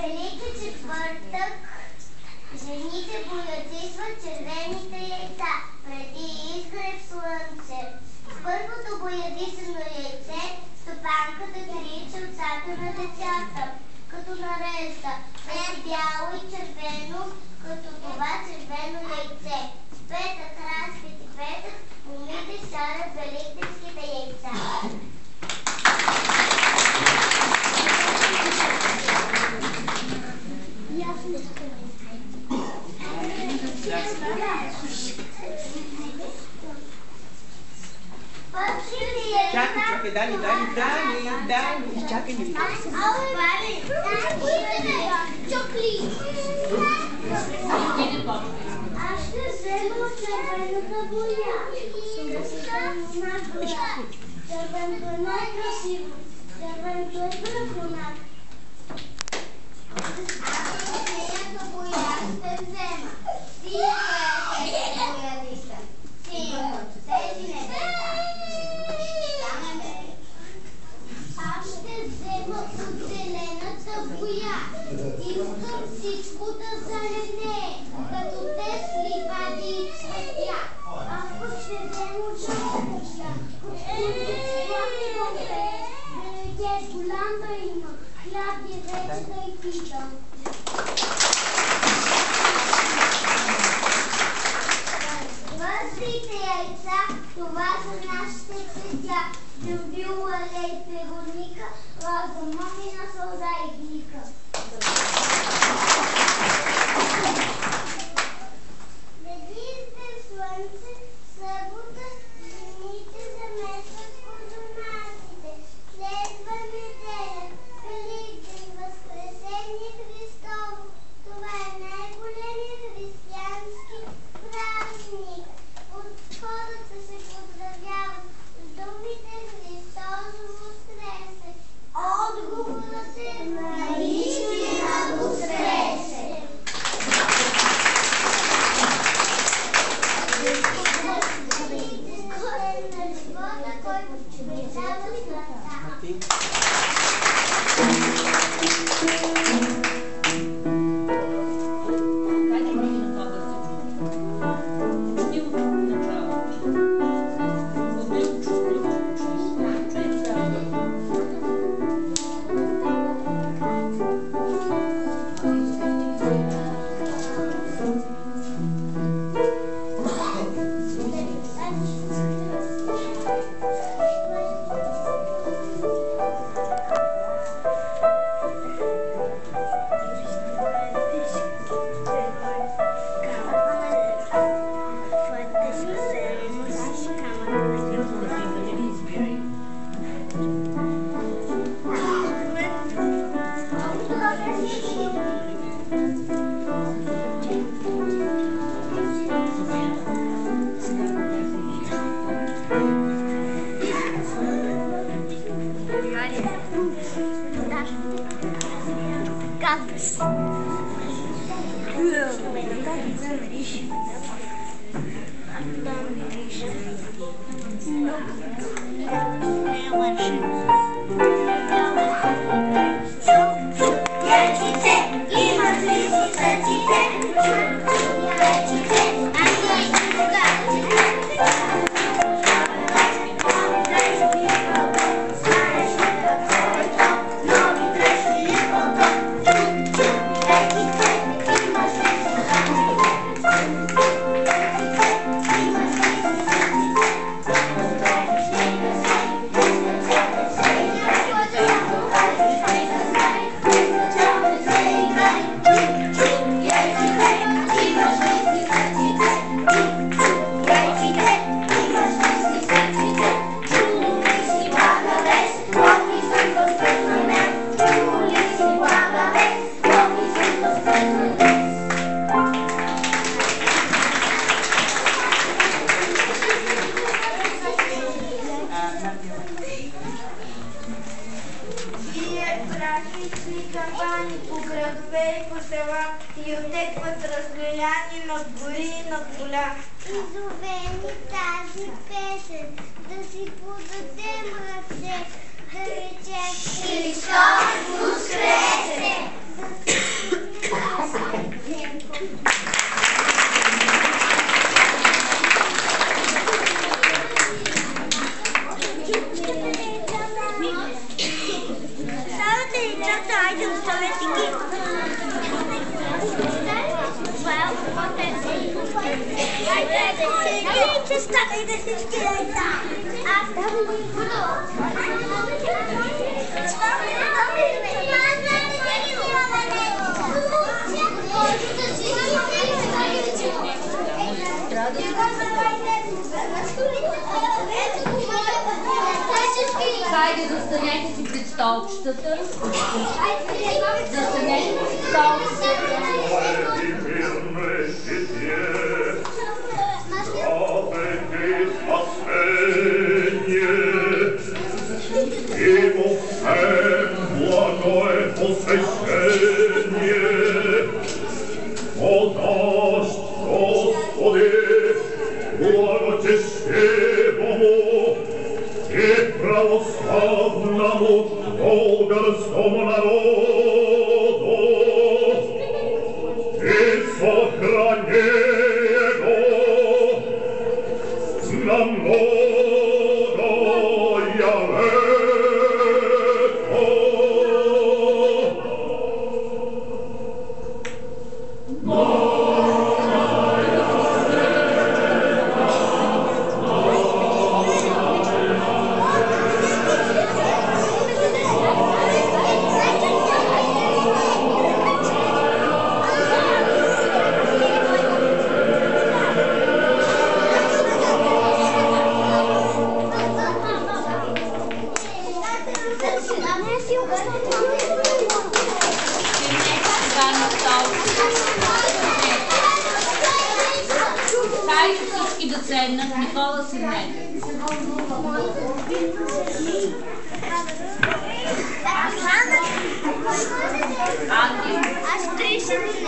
Велики четвъртък жените боядисват червените яйца преди изгрев слънце. С първото боядисано яйце стопанката крие челцата на децата, като нарежда бяло и червено, като това червено яйце. В петък, разпит и петък, момите шарят великденските яйца. Чакай, Дани, чакай ми. Аз ще взема червената боя. Червеното е най-красиво. Червеното е бръконак. Аз синята боя ще взема. Синята е боядиса. Синята, тези не взема. Аз ще взема от зелената боя. Искам всичко да залегне, като Тесли, вади и цветя. Аз пък ще взема от жълтия. Берегет голям да има, хляб и вече да и питам. Твърдите яйца, това са нашите цветя. Любила лей Вероника, роза мамина сълза и глика. Преди изгрев слънце, събота, жените замесват козунаците. Следва неделя, Великден, Възкресение Христово. Това е най-големият християнски празник. От хората се поздравяват с думите Христос воскресе. Отговорът е наистина воскресе. На живота, който обитава света. Изовени тази песен, да си подадем ръце, да речем Христос воскресе! яйцата, айде оставете ги. Яйце, ставайте всички яйца. Аз давам Хайде, застанете си пред столчетата. Застанете пред столчетата. Православному българскому народу и сохрани его на многое лето. Хайде всички да седнат. Никола, седнете. Аз 30 минути.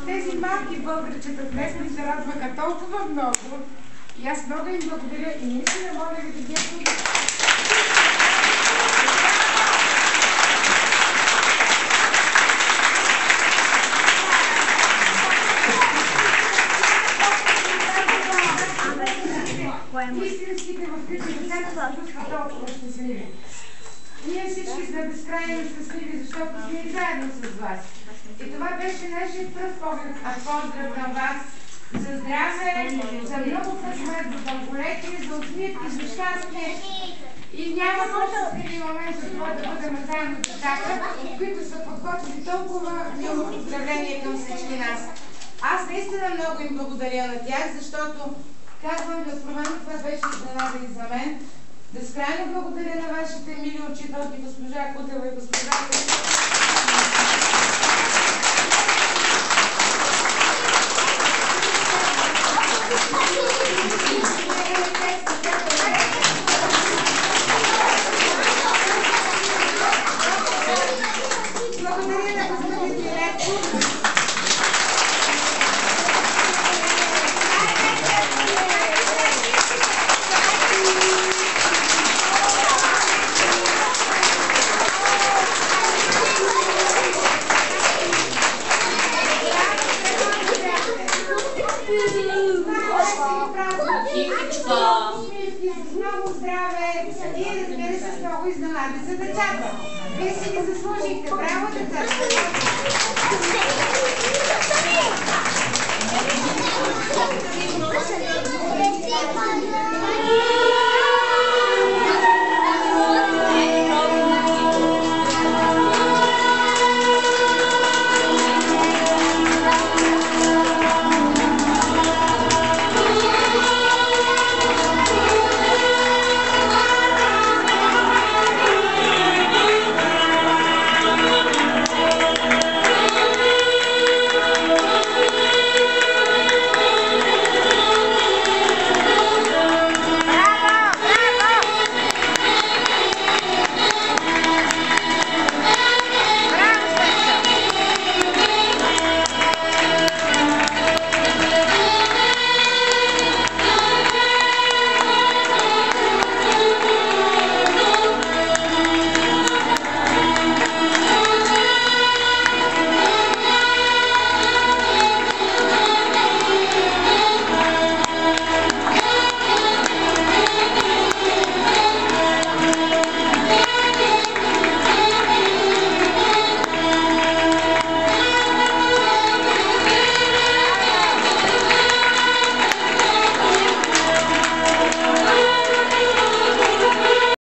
Тези малки българчета днес ми се радваха толкова много и аз много им благодаря и наистина моля ви да ги истинските в които децата се чувстват толкова щастливи. Ние всички сме безкрайно щастливи, защото сме и заедно с вас. И това беше нашия пръв поздрав към вас за здраве, за много късмет, за дълголетие, за усмивки, за щастие. И няма по-щастливи момент за това да бъдем заедно с децата, които са подготвили толкова мило поздравление към всички нас. Аз наистина много им благодаря на тях, защото казвам ви откровено, това беше изненада и за мен. Безкрайно благодаря на вашите мили учителки, госпожа Кутева и госпожа Кутева. Благодаря на господин директор. Много здраве и разбира се с много изненади за децата. Вие си ги заслужихте. Браво, децата!